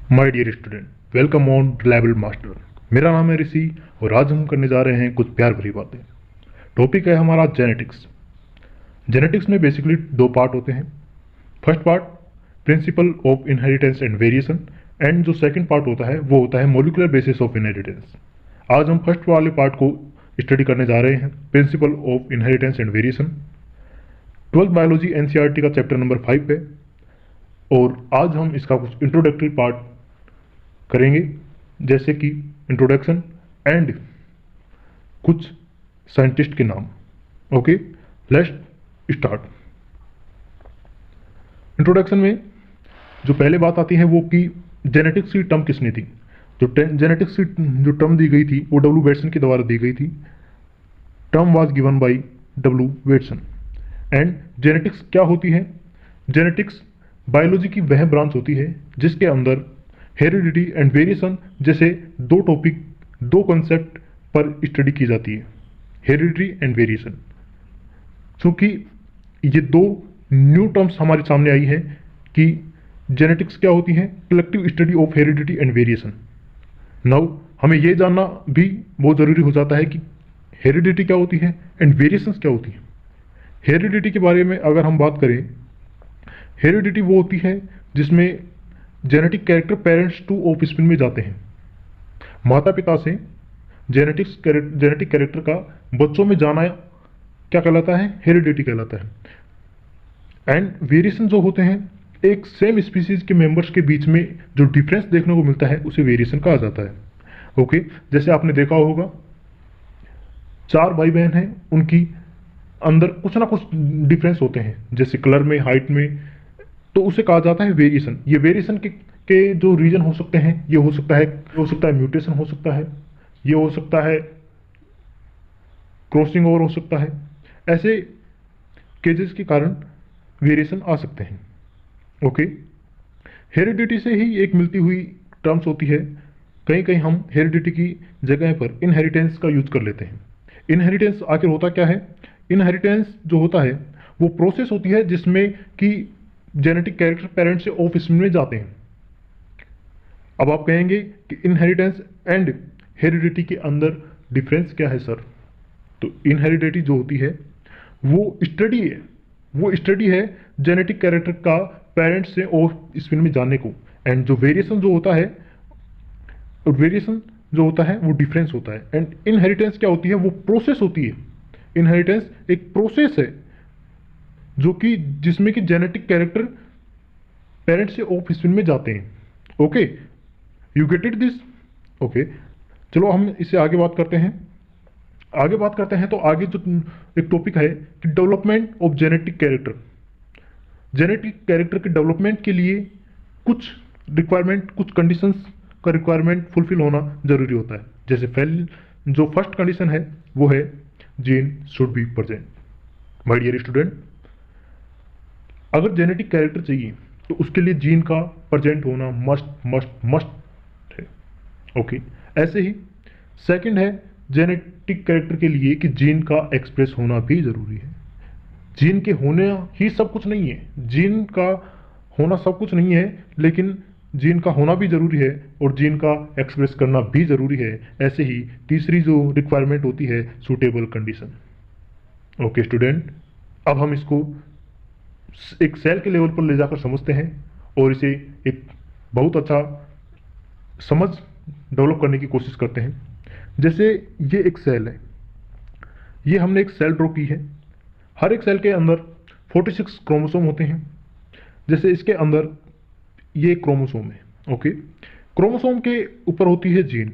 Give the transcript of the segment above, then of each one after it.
My dear student, welcome on reliable master. मेरा नाम है ऋषि और आज हम करने जा रहे हैं कुछ प्यार भरी बातें। टॉपिक है हमारा जेनेटिक्स। जेनेटिक्स में बेसिकली दो पार्ट होते हैं। First part principle of inheritance and variation, and जो सेकंड पार्ट होता है वो होता है मॉलिक्यूलर बेसिस ऑफ इनहेरिटेंस। आज हम फर्स्ट वाले पार्ट को स्टडी करने जा रहे हैं, principle of inheritance and variation. 12th biology NCERT का चैप्टर नंबर 5 है और आज हम इसका कुछ इंट्रोडक्टरी पार्ट करेंगे, जैसे कि इंट्रोडक्शन एंड कुछ साइंटिस्ट के नाम। Okay, let's start. इंट्रोडक्शन में जो पहले बात आती है वो कि जेनेटिक्स की टर्म किसने दी। जो जेनेटिक्स की जो टर्म दी गई थी वो डब्ल्यू वेटसन के द्वारा दी गई थी। Term was given by W Bateson. And genetics क्या होती है? जेनेटिक्स बायोलॉजी की वह ब्रांच होती है जिसके अंदर हेरिडिटी एंड वेरिएशन जैसे दो टॉपिक, दो कॉन्सेप्ट पर स्टडी की जाती है। हेरिडिटी एंड वेरिएशन, चूंकि ये दो न्यू टर्म्स हमारे सामने आई है कि जेनेटिक्स क्या होती है, collective study of heredity and variation. Now हमें ये जानना भी बहुत ज़रूरी हो जाता है कि हेरिडिटी क्या होती है एंड वेरिएशंस क्या होती है। हेरिडिटी के बारे में अगर हम बात करें, हेरिडिटी वो होती है जिसमें genetic character parents two off spin में जाते हैं। माता पिता से जेनेटिक कैरेक्टर का बच्चों में जाना क्या कहलाता है? हेरिडिटी कहलाता है। एंड वेरिएशन जो होते हैं, एक सेम स्पीसीज के मेंबर्स के बीच में जो डिफरेंस देखने को मिलता है उसे वेरिएशन कहा जाता है। ओके, जैसे आपने देखा होगा 4 भाई बहन हैं, उनकी अंदर कुछ ना कुछ डिफरेंस होते हैं, जैसे कलर में, हाइट में, तो उसे कहा जाता है वेरिएशन। ये वेरिएशन के जो रीजन हो सकते हैं, ये हो सकता है म्यूटेशन हो सकता है, ये हो सकता है क्रॉसिंग ओवर हो सकता है। ऐसे केजेस के कारण वेरिएशन आ सकते हैं। ओके, हेरिडिटी से ही एक मिलती हुई टर्म्स होती है। कहीं कहीं हम हेरिडिटी की जगह पर इनहेरिटेंस का यूज कर लेते हैं। इनहेरिटेंस आखिर होता क्या है? इनहेरिटेंस जो होता है वो प्रोसेस होती है जिसमें कि जेनेटिक कैरेक्टर पेरेंट्स से ऑफ स्पिन में जाते हैं। अब आप कहेंगे कि इनहेरिटेंस एंड हेरिडिटी के अंदर डिफरेंस क्या है सर? तो इनहेरिडिटी जो होती है वो स्टडी है जेनेटिक कैरेक्टर का पेरेंट्स से ऑफ स्पिन में जाने को। एंड जो वेरिएशन जो होता है वो डिफरेंस होता है। एंड इनहेरिटेंस क्या होती है? वो प्रोसेस होती है। इनहेरिटेंस एक प्रोसेस है जो कि जिसमें कि जेनेटिक कैरेक्टर पेरेंट्स से ऑफ स्पिन में जाते हैं। Okay, you get it this? Okay, चलो हम इससे आगे बात करते हैं। तो आगे जो एक टॉपिक है कि development of genetic character. Genetic character के डेवलपमेंट के लिए कुछ रिक्वायरमेंट, कुछ कंडीशंस का रिक्वायरमेंट फुलफिल होना जरूरी होता है। जैसे जो फर्स्ट कंडीशन है वो है gene should be present. My dear student, अगर जेनेटिक कैरेक्टर चाहिए तो उसके लिए जीन का प्रेजेंट होना मस्ट है। ओके, ऐसे ही सेकंड है जेनेटिक कैरेक्टर के लिए कि जीन का एक्सप्रेस होना भी जरूरी है। जीन के होने ही सब कुछ नहीं है, जीन का होना सब कुछ नहीं है, लेकिन जीन का होना भी जरूरी है और जीन का एक्सप्रेस करना भी जरूरी है। ऐसे ही तीसरी जो रिक्वायरमेंट होती है सूटेबल कंडीशन। ओके स्टूडेंट, अब हम इसको एक सेल के लेवल पर ले जाकर समझते हैं और इसे एक बहुत अच्छा समझ डेवलप करने की कोशिश करते हैं। जैसे ये एक सेल है, ये हमने एक सेल ड्रॉ की है। हर एक सेल के अंदर 46 क्रोमोसोम होते हैं। जैसे इसके अंदर ये क्रोमोसोम है। ओके, क्रोमोसोम के ऊपर होती है जीन।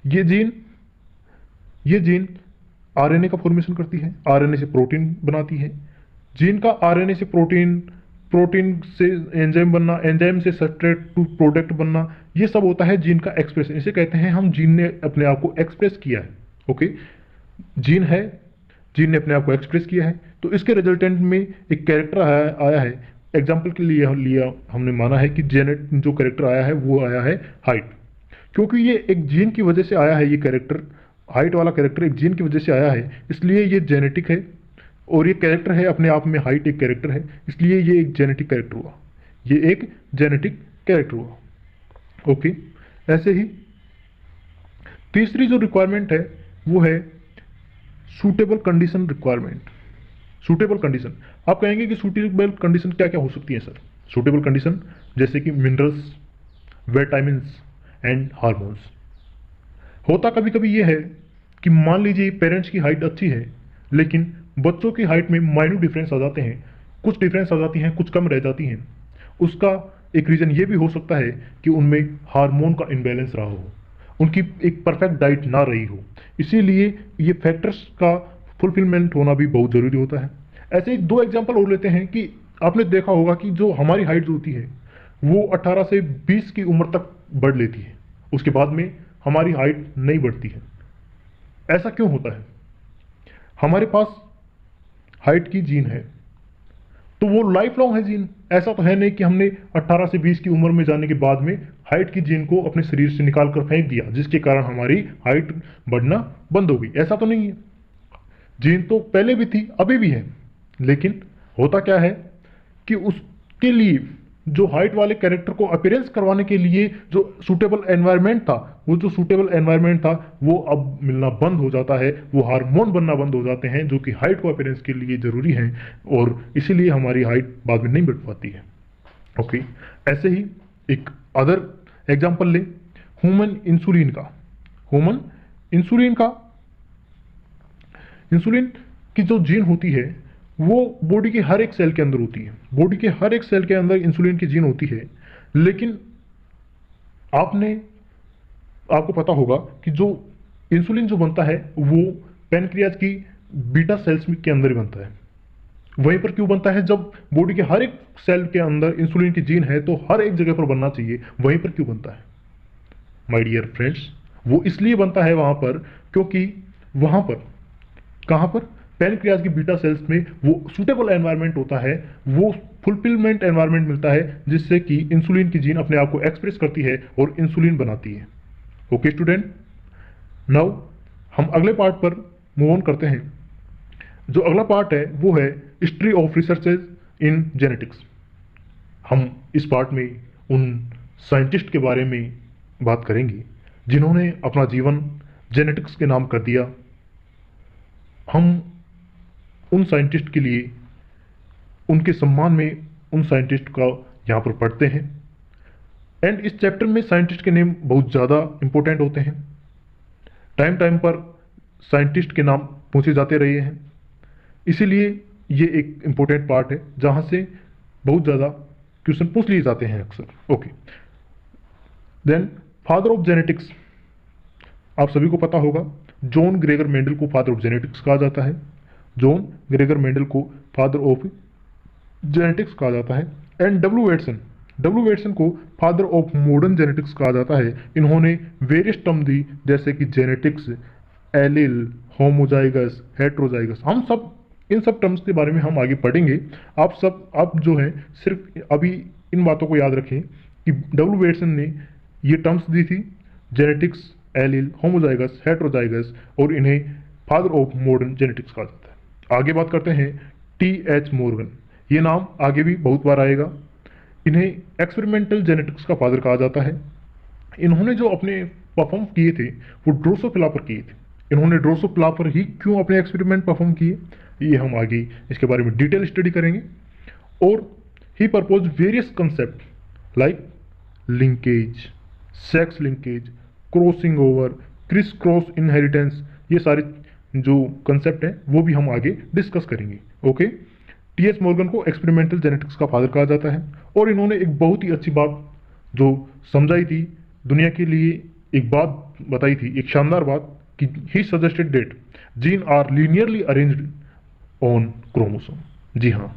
ये जीन आरएनए का फॉर्मेशन करती है, आरएनए से प्रोटीन बनाती है। जीन का आरएनए से प्रोटीन, प्रोटीन से एंजाइम बनना, एंजाइम से सबस्ट्रेट टू प्रोडक्ट बनना, ये सब होता है जीन का एक्सप्रेशन। इसे कहते हैं हम जीन ने अपने आप को एक्सप्रेस किया है। ओके, जीन ने अपने आप को एक्सप्रेस किया है, तो इसके रिजल्टेंट में एक कैरेक्टर आया है। एग्जाम्पल के लिए लिया हमने माना है कि जो कैरेक्टर आया है वो आया है हाइट, क्योंकि ये एक जीन की वजह से आया है। ये कैरेक्टर, हाइट वाला कैरेक्टर एक जीन की वजह से आया है, इसलिए ये जेनेटिक है। और ये कैरेक्टर है अपने आप में, हाइट एक कैरेक्टर है, इसलिए ये एक जेनेटिक कैरेक्टर हुआ। ओके, ऐसे ही तीसरी जो रिक्वायरमेंट है वो है suitable condition requirement. Suitable condition, आप कहेंगे कि सूटेबल कंडीशन क्या क्या हो सकती है सर? सूटेबल कंडीशन जैसे कि मिनरल्स, विटामिन्स एंड हार्मोन्स। होता कभी कभी ये है कि मान लीजिए पेरेंट्स की हाइट अच्छी है लेकिन बच्चों की हाइट में माइन्यूट डिफरेंस आ जाते हैं, कुछ डिफरेंस आ जाती हैं, कुछ कम रह जाती हैं। उसका एक रीज़न ये भी हो सकता है कि उनमें हार्मोन का इम्बैलेंस रहा हो, उनकी एक परफेक्ट डाइट ना रही हो। इसीलिए ये फैक्टर्स का फुलफिलमेंट होना भी बहुत ज़रूरी होता है। ऐसे ही दो एग्जांपल और लेते हैं कि आपने देखा होगा कि जो हमारी हाइट जो होती है वो 18 से 20 की उम्र तक बढ़ लेती है, उसके बाद में हमारी हाइट नहीं बढ़ती है। ऐसा क्यों होता है? हमारे पास हाइट की जीन है तो वो लाइफ लॉन्ग है जीन। ऐसा तो है नहीं कि हमने 18 से 20 की उम्र में जाने के बाद में हाइट की जीन को अपने शरीर से निकाल कर फेंक दिया जिसके कारण हमारी हाइट बढ़ना बंद हो गई। ऐसा तो नहीं है, जीन तो पहले भी थी, अभी भी है। लेकिन होता क्या है कि उसके लिए जो हाइट वाले कैरेक्टर को अपीयरेंस करवाने के लिए जो सूटेबल एनवायरनमेंट था, वो जो सूटेबल एनवायरनमेंट था वो अब मिलना बंद हो जाता है, वो हार्मोन बनना बंद हो जाते हैं जो कि हाइट को अपीयरेंस के लिए ज़रूरी हैं, और इसीलिए हमारी हाइट बाद में नहीं बढ़ पाती है। ओके, ऐसे ही एक अदर एग्जांपल लें ह्यूमन इंसुलिन का। ह्यूमन इंसुलिन का इंसुलिन की जो जीन होती है वो बॉडी के हर एक सेल के अंदर होती है, बॉडी के हर एक सेल के अंदर इंसुलिन की जीन होती है। लेकिन आपने आपको पता होगा कि जो इंसुलिन जो बनता है वो पैनक्रियाज की बीटा सेल्स के अंदर ही बनता है। वहीं पर क्यों बनता है? जब बॉडी के हर एक सेल के अंदर इंसुलिन की जीन है तो हर एक जगह पर बनना चाहिए, वहीं पर क्यों बनता है माय डियर फ्रेंड्स? वो इसलिए बनता है वहां पर क्योंकि वहां पर, कहां पर, पैनक्रियाज की बीटा सेल्स में वो सूटेबल एनवायरनमेंट होता है, वो फुलफिलमेंट एनवायरनमेंट मिलता है जिससे कि इंसुलिन की जीन अपने आप को एक्सप्रेस करती है और इंसुलिन बनाती है। ओके स्टूडेंट, नाउ हम अगले पार्ट पर मूव ऑन करते हैं। जो अगला पार्ट है वो है history of researches in genetics. हम इस पार्ट में उन साइंटिस्ट के बारे में बात करेंगे जिन्होंने अपना जीवन जेनेटिक्स के नाम कर दिया। हम उन साइंटिस्ट के लिए, उनके सम्मान में उन साइंटिस्ट का यहाँ पर पढ़ते हैं। एंड इस चैप्टर में साइंटिस्ट के नेम बहुत ज़्यादा इंपॉर्टेंट होते हैं, टाइम टाइम पर साइंटिस्ट के नाम पूछे जाते रहे हैं, इसीलिए ये एक इम्पोर्टेंट पार्ट है जहाँ से बहुत ज़्यादा क्वेश्चन पूछ लिए जाते हैं अक्सर। Okay, then father of genetics, आप सभी को पता होगा जॉन ग्रेगर मेंडल को फादर ऑफ जेनेटिक्स कहा जाता है। जॉन ग्रेगर मेंडल को फादर ऑफ जेनेटिक्स कहा जाता है। एंड डब्ल्यू वेटसन को फादर ऑफ मॉडर्न जेनेटिक्स कहा जाता है। इन्होंने वेरियस टर्म दी जैसे कि जेनेटिक्स, एलिल, होमोजाइगस, हेट्रोजाइगस। हम सब इन सब टर्म्स के बारे में हम आगे पढ़ेंगे। आप जो है सिर्फ अभी इन बातों को याद रखें कि डब्ल्यू वेटसन ने ये टर्म्स दी थी, जेनेटिक्स, एलिल, होमोजाइगस, हेट्रोजाइगस, और इन्हें फादर ऑफ मॉडर्न जेनेटिक्स कहा जाता है। आगे बात करते हैं टी.एच. मॉर्गन। ये नाम आगे भी बहुत बार आएगा। इन्हें एक्सपेरिमेंटल जेनेटिक्स का फादर कहा जाता है। इन्होंने जो अपने परफॉर्म किए थे वो ड्रोसोफिला पर किए थे। इन्होंने ड्रोसोफिला पर ही क्यों अपने एक्सपेरिमेंट परफॉर्म किए, ये हम आगे इसके बारे में डिटेल स्टडी करेंगे। और he propose various concept like linkage, sex linkage, crossing over, criss cross inheritance. ये सारे जो कंसेप्ट हैं वो भी हम आगे डिस्कस करेंगे। Okay, TH. मॉर्गन को एक्सपेरिमेंटल जेनेटिक्स का फादर कहा जाता है और इन्होंने एक बहुत ही अच्छी बात जो समझाई थी दुनिया के लिए, एक बात बताई थी, एक शानदार बात, कि he suggested that gene are linearly arranged on chromosome. जी हाँ,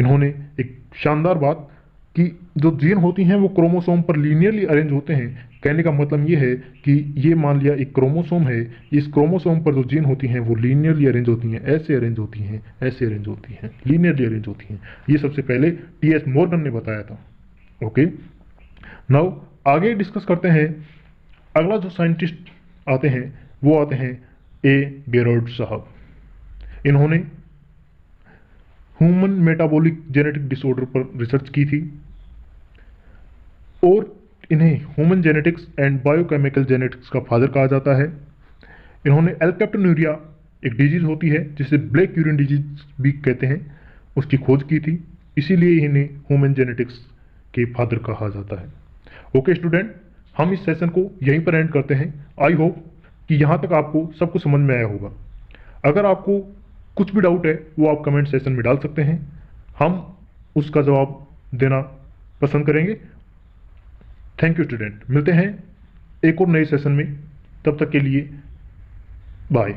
इन्होंने एक शानदार बात कि जो जीन होती हैं वो क्रोमोसोम पर लीनियरली अरेंज होते हैं। कहने का मतलब ये है कि ये मान लिया एक क्रोमोसोम है, इस क्रोमोसोम पर जो जीन होती हैं वो लीनियरली अरेंज होती हैं, ऐसे अरेंज होती हैं, ऐसे अरेंज होती हैं, लीनियरली अरेंज होती हैं। ये सबसे पहले टी.एच. मॉर्गन ने बताया था। ओके, नाउ आगे डिस्कस करते हैं। अगला जो साइंटिस्ट आते हैं वो आते हैं ए. बेरोड साहब। इन्होंने ह्यूमन मेटाबॉलिक जेनेटिक डिसऑर्डर पर रिसर्च की थी और इन्हें human genetics and biochemical genetics का फादर कहा जाता है। इन्होंने एल्केप्टोन्यूरिया, एक डिजीज होती है जिसे ब्लैक यूरिन डिजीज भी कहते हैं, उसकी खोज की थी, इसीलिए इन्हें ह्यूमन जेनेटिक्स के फादर कहा जाता है। ओके स्टूडेंट, हम इस सेशन को यहीं पर एंड करते हैं। आई होप कि यहाँ तक आपको सब कुछ समझ में आया होगा। अगर आपको कुछ भी डाउट है वो आप कमेंट सेशन में डाल सकते हैं, हम उसका जवाब देना पसंद करेंगे। थैंक यू स्टूडेंट, मिलते हैं एक और नए सेशन में, तब तक के लिए बाय।